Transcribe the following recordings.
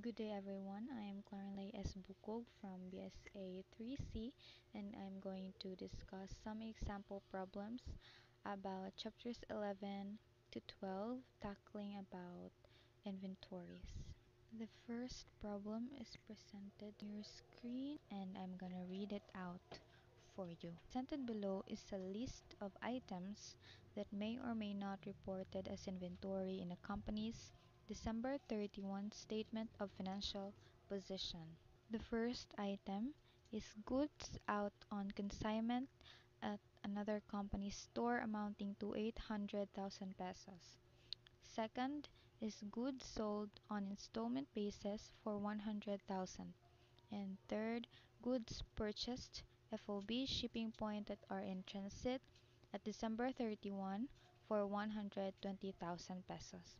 Good day everyone, I am Claralay S. Bukog from BSA 3C and I'm going to discuss some example problems about chapters 11 to 12 tackling about inventories. The first problem is presented on your screen and I'm gonna read it out for you. Presented below is a list of items that may or may not reported as inventory in a company's December 31 statement of financial position. The first item is goods out on consignment at another company's store amounting to 800,000 pesos. Second is goods sold on installment basis for 100,000. And third, goods purchased FOB shipping point that are in transit at December 31 for 120,000 pesos.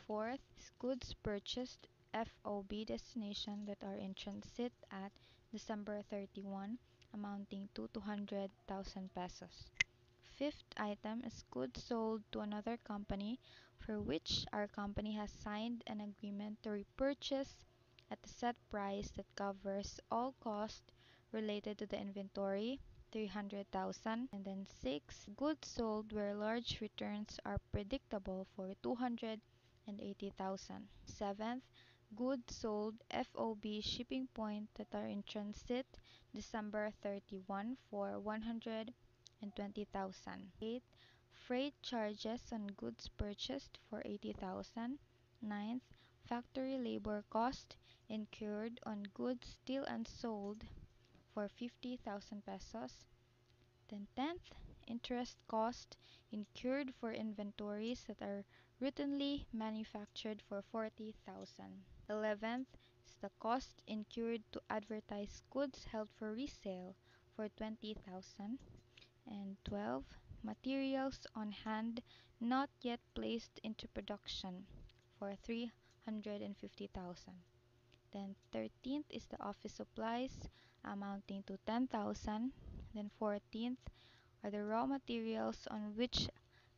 Fourth is goods purchased FOB destination that are in transit at December 31 amounting to 200,000 pesos. Fifth item is goods sold to another company for which our company has signed an agreement to repurchase at a set price that covers all costs related to the inventory, 300,000. And then 6, goods sold where large returns are predictable for 280,000. 7th, goods sold FOB shipping point that are in transit December 31 for 120,000. 8, freight charges on goods purchased for 80,000. 9th, factory labor cost incurred on goods still unsold for 50,000 pesos. Then 10th, interest cost incurred for inventories that are routinely manufactured for 40,000. 11th is the cost incurred to advertise goods held for resale for 20,000. And 12, materials on hand not yet placed into production for 350,000. Then 13th is the office supplies amounting to 10,000. Then 14th are the raw materials on which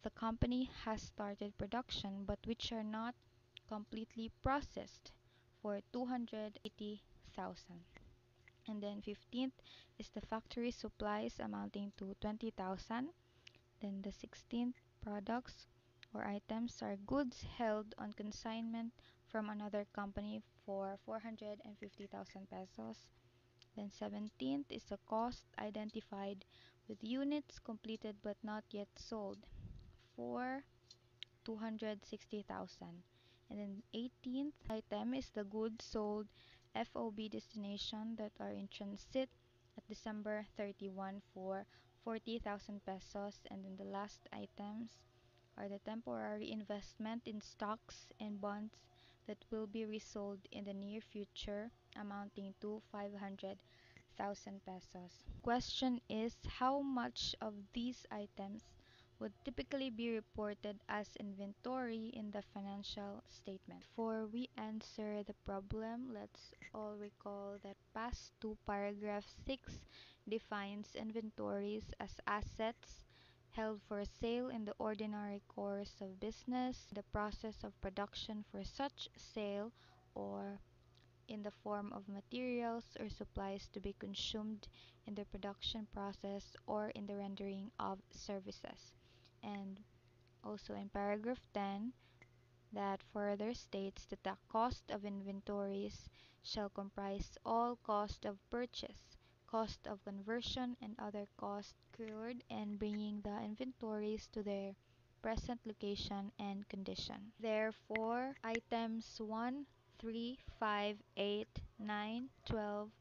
the company has started production but which are not completely processed for 280,000. And then 15th is the factory supplies amounting to 20,000. Then the 16th products or items are goods held on consignment from another company for 450,000 pesos. Then 17th is the cost identified with units completed but not yet sold for 260,000. And then 18th item is the goods sold FOB destination that are in transit at December 31 for 40,000 pesos. And then the last items are the temporary investment in stocks and bonds that will be resold in the near future amounting to 500,000 pesos. Question is how much of these items would typically be reported as inventory in the financial statement? Before we answer the problem, let's all recall that past 2 paragraph 6 defines inventories as assets held for sale in the ordinary course of business, the process of production for such sale, or in the form of materials or supplies to be consumed in the production process or in the rendering of services. And also in paragraph 10, that further states that the cost of inventories shall comprise all cost of purchase, cost of conversion, and other costs incurred in bringing the inventories to their present location and condition. Therefore, items 1, 3, 5, 8, 9, 12,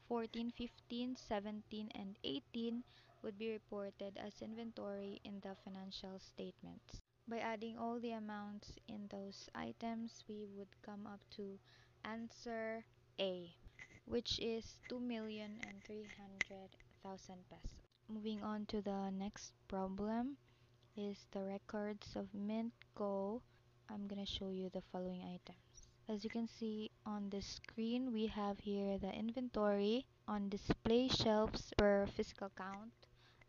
14, 15, 17, and 18 would be reported as inventory in the financial statements. By adding all the amounts in those items, we would come up to answer A, which is 2,300,000 pesos. Moving on to the next problem is the records of Mint Go. I'm gonna show you the following items. As you can see on the screen, we have here the inventory on display shelves per physical count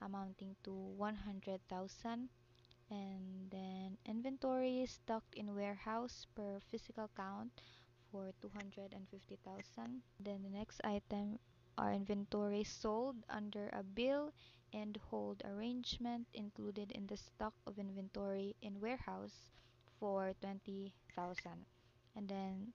amounting to 100,000, and then inventory stocked in warehouse per physical count for 250,000. Then the next item are inventory sold under a bill and hold arrangement included in the stock of inventory in warehouse for 20,000. And then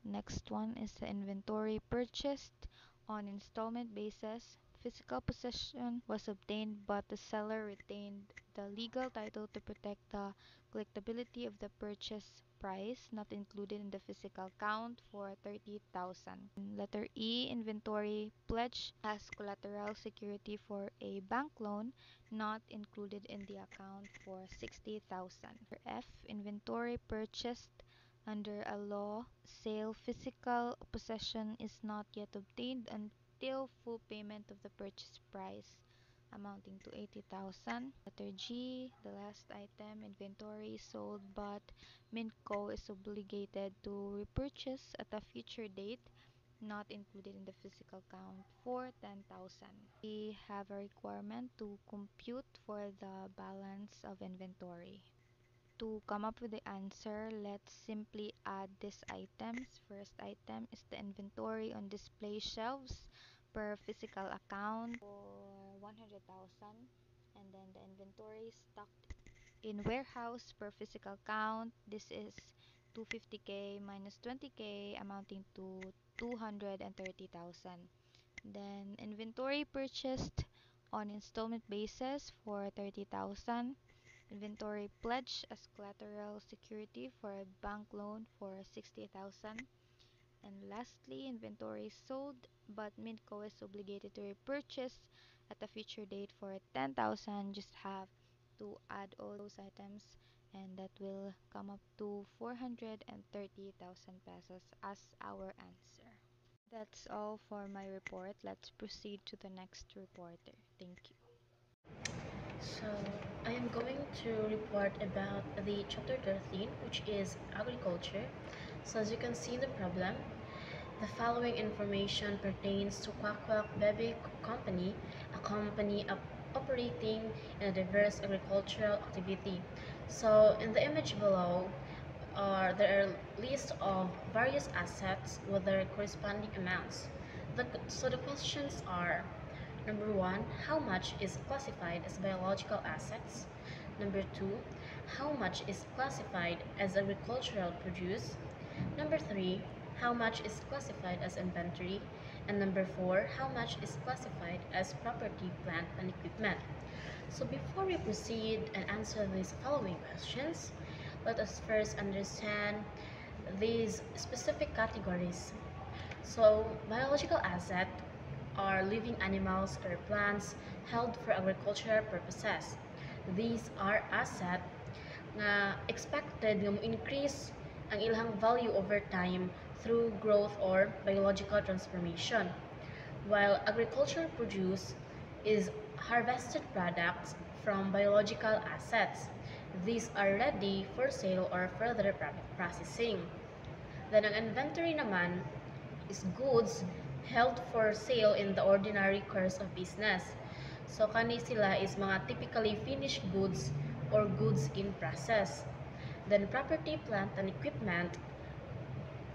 next one is the inventory purchased on installment basis. Physical possession was obtained, but the seller retained the legal title to protect the collectability of the purchase price not included in the physical count for 30,000. Letter E, inventory pledged as collateral security for a bank loan not included in the account for 60,000. F, inventory purchased under a law sale. Physical possession is not yet obtained until full payment of the purchase price amounting to 80,000. Letter G, the last item, inventory sold but Minco is obligated to repurchase at a future date not included in the physical count for 10,000. We have a requirement to compute for the balance of inventory. To come up with the answer, let's simply add these items. First item is the inventory on display shelves per physical account for 100,000, and then the inventory stocked in warehouse per physical count. This is 250k minus 20k amounting to 230,000. Then inventory purchased on installment basis for 30,000. Inventory pledged as collateral security for a bank loan for 60,000. And lastly, inventory sold but Minco is obligated to repurchase at a future date for 10,000. Just have to add all those items and that will come up to 430,000 pesos as our answer. That's all for my report. Let's proceed to the next reporter. Thank you. So, I am going to report about the chapter 13, which is agriculture. So, as you can see in the problem, the following information pertains to Kwak Bebe Company, a company operating in a diverse agricultural activity. So, in the image below, there are lists of various assets with their corresponding amounts. So the questions are: number one, how much is classified as biological assets? Number two, how much is classified as agricultural produce? Number three, how much is classified as inventory? And number four, how much is classified as property, plant, and equipment? So before we proceed and answer these following questions, let us first understand these specific categories. So, biological assets are living animals or plants held for agricultural purposes. These are assets nga expected nga mo-increase ang ilang value over time through growth or biological transformation. While agricultural produce is harvested products from biological assets. These are ready for sale or further processing. Then ang inventory naman is goods held for sale in the ordinary course of business. So kani sila is mga typically finished goods or goods in process. Then property, plant, and equipment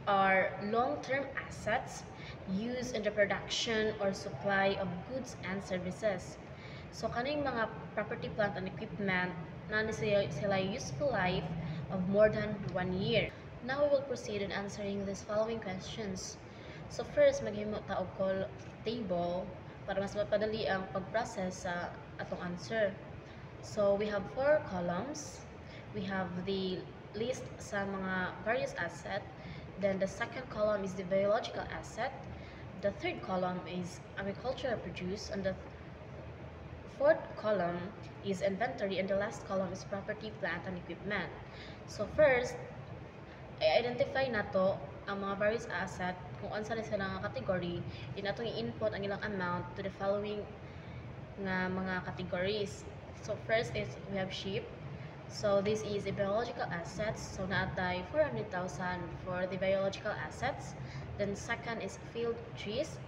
are long-term assets used in the production or supply of goods and services. So kaning mga property, plant, and equipment na sila useful life of more than 1 year. Now we will proceed in answering these following questions. So first, maghimo ta og call table para mas mapadali ang pag-process sa atong answer. So we have 4 columns. We have the list sa mga various asset. Then the second column is the biological asset. The third column is agricultural produce, and the fourth column is inventory, and the last column is property, plant, and equipment. So first, i-identify nato ang mga various asset kung unsa na sila nga category, din atong i-input ang ilang amount to the following nga mga categories. So first is we have sheep. So this is a biological assets. So naatay 400,000 for the biological assets. Then second is field trees.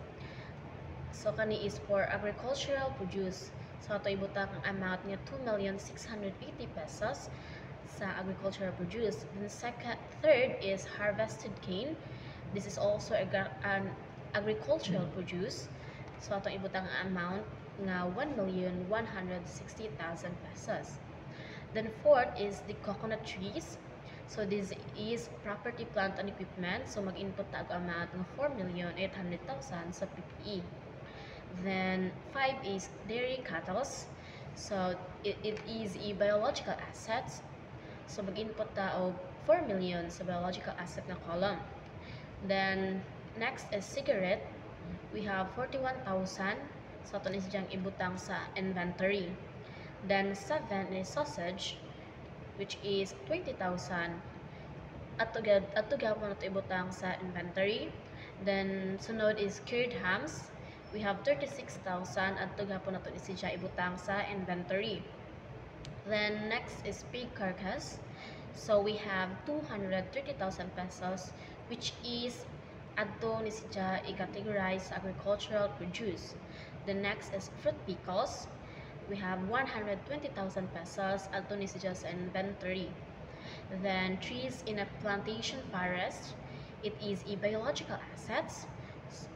So kani is for agricultural produce. So ato ibutang ang amount nga 2,680 pesos sa agricultural produce. Then third is harvested cane. This is also an agricultural produce. So atong ibutang amount nga 1,160,000 pesos. Then fourth is the coconut trees. So this is property, plant, and equipment. So mag-input tag amount ng 4,800,000 sa PPE. Then five is dairy cattle. So it is a biological assets. So mag-input ta og 4 million sa biological asset na column. Then next is cigarette. We have 41,000. So ito is diyang ibutang sa inventory. Then 7 is sausage, which is 20,000. At gapon ito ibutang sa inventory. Then sunod is cured hams. We have 36,000 at gapon ito is siya ibutang sa inventory. Then next is pig carcass. So we have 230,000 pesos, which is adto ni siya i-categorize sa agricultural produce. The next is fruit pickles. We have 120,000 pesos adto ni siya sa inventory. Then trees in a plantation forest. It is a biological assets.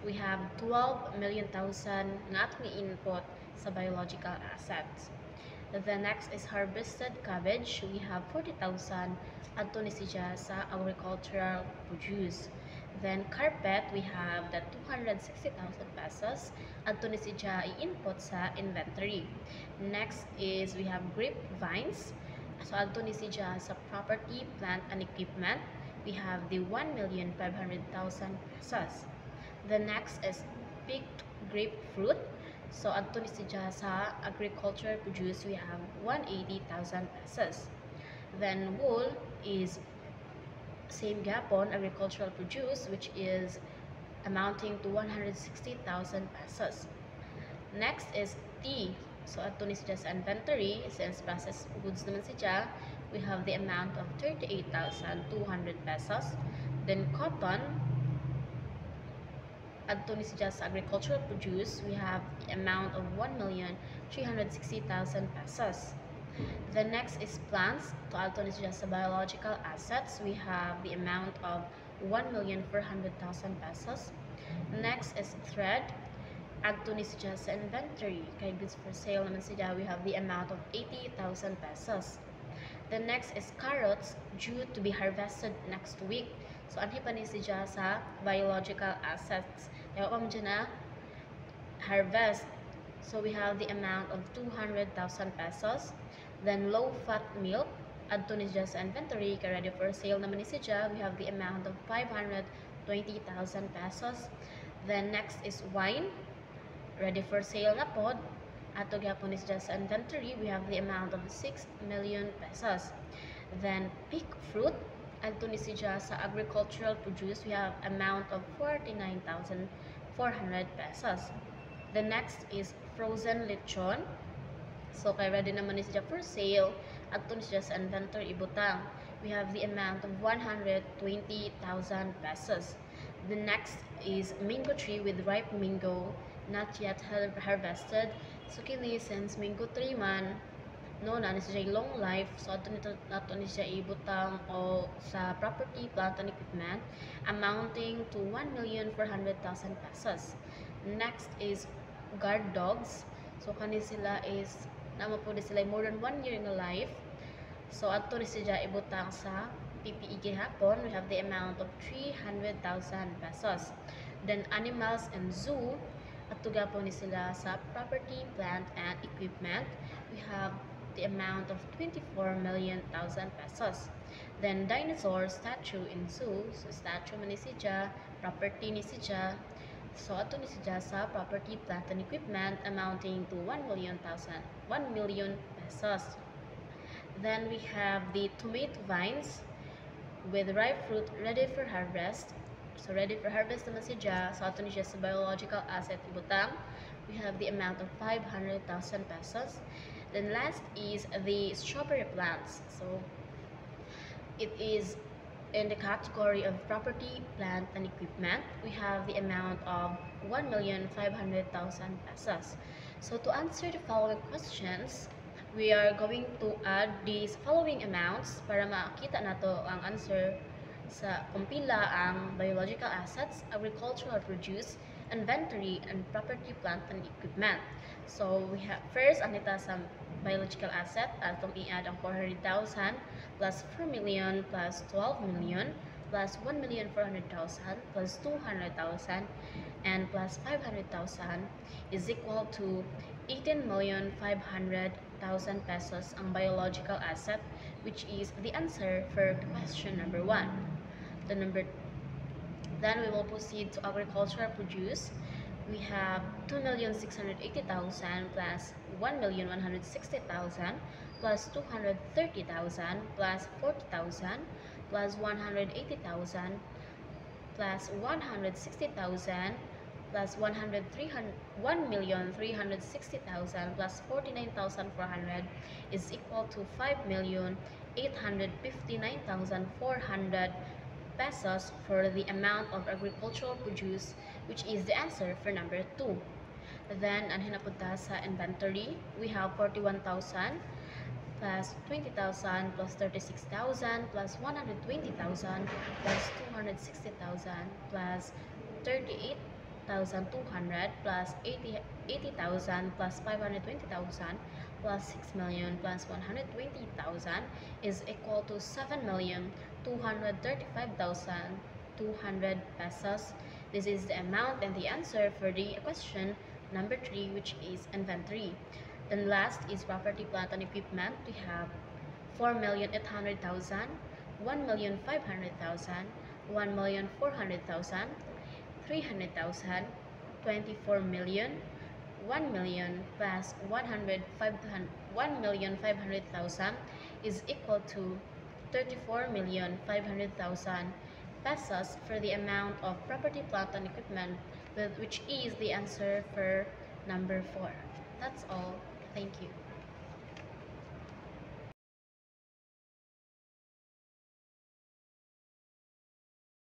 We have 12 million thousand nga atong input sa biological assets. The next is harvested cabbage. We have 40,000 adto ni siya sa agricultural produce. Then carpet, we have the 260,000 pesos adto ni siya i-input sa inventory. Next is we have grapevines. So adto ni siya sa property, plant, and equipment. We have the 1,500,000 pesos. The next is picked grapefruit. So adto ni siya sa agriculture produce, we have 180,000 pesos. Then wool is same gapon agricultural produce, which is amounting to 160,000 pesos. Next is tea. So adto ni siya sa inventory, since processed goods naman siya, we have the amount of 38,200 pesos. Then cotton, adto ni siya sa agricultural produce, we have the amount of 1,360,000 pesos. The next is plants. To adto ni siya sa biological assets, we have the amount of 1,400,000 pesos. Next is thread. Adto ni siya sa inventory. Kay goods for sale naman siya, we have the amount of 80,000 pesos. The next is carrots, due to be harvested next week. So anhi pa ni siya sa biological assets. Kaya pa mo dyan na harvest. So we have the amount of 200,000 pesos. Then low-fat milk, adto ni siya sa inventory, kaya ready for sale naman ni siya, we have the amount of 520,000 pesos. Then next is wine, ready for sale na pod, ato gyapon ni siya sa inventory, we have the amount of 6 million pesos. Then pig fruit, adto ni siya sa agricultural produce, we have amount of 49,400 pesos. The next is frozen lechon. So kay ready naman ni siya for sale, adto ni siya sa inventory ibutang. We have the amount of 120,000 pesos. The next is mango tree with ripe mango, not yet harvested. So kini since mango tree man, no na siya long life, so adto ni siya ibutang o sa property, plant, and equipment amounting to 1,400,000 pesos. Next is guard dogs. So kani sila is nama po sila more than 1 year in life. So adto ni siya ibutang sa PPE gihapon, we have the amount of 300,000 pesos. Then animals and zoo, adto gapon ni sila sa property, plant, and equipment, we have the amount of 24 million thousand pesos. Then dinosaur statue in zoo, so statue man ni siya, property ni siya. So ato ni siya sa property, plant, and equipment amounting to 1 million pesos. Then we have the tomato vines with ripe fruit ready for harvest. So ready for harvest naman siya. So ato ni siya sa biological asset ibutang. We have the amount of 500,000 pesos. Then last is the strawberry plants. So it is in the category of property, plant, and equipment. We have the amount of 1,500,000 pesos. So to answer the following questions, we are going to add these following amounts para makita nato ang answer sa kumpila ang biological assets, agricultural produce, inventory, and property, plant, and equipment. So, we have first, ang nita sa biological asset, atong i-add ang 400,000 plus 4 million plus 12 million plus 1,400,000 plus 200,000 and plus 500,000 is equal to 18,500,000 pesos ang biological asset, which is the answer for question number 1. Then we will proceed to agricultural produce. We have 2,680,000 plus 1,160,000 plus 230,000 plus 40,000 plus 180,000 plus 160,000 plus 1,360,000 plus 49,400 is equal to 5,859,400 pesos for the amount of agricultural produce, which is the answer for number 2. Then, ang hinapunta sa inventory, we have 41,000 plus 20,000 plus 36,000 plus 120,000 plus 260,000 plus 38,200 plus 80,000 plus 520,000 plus 6 million plus 120,000 is equal to 7,235,200 pesos. This is the amount and the answer for the question number 3, which is inventory. Then last is property, plant, and equipment. We have 4,800,000, 1,500,000, 1,400,000, 300,000, 24 million, 1 million plus 1,500,000 is equal to 34,500,000 pesos for the amount of property, plant, and equipment, which is the answer for number 4. That's all. Thank you.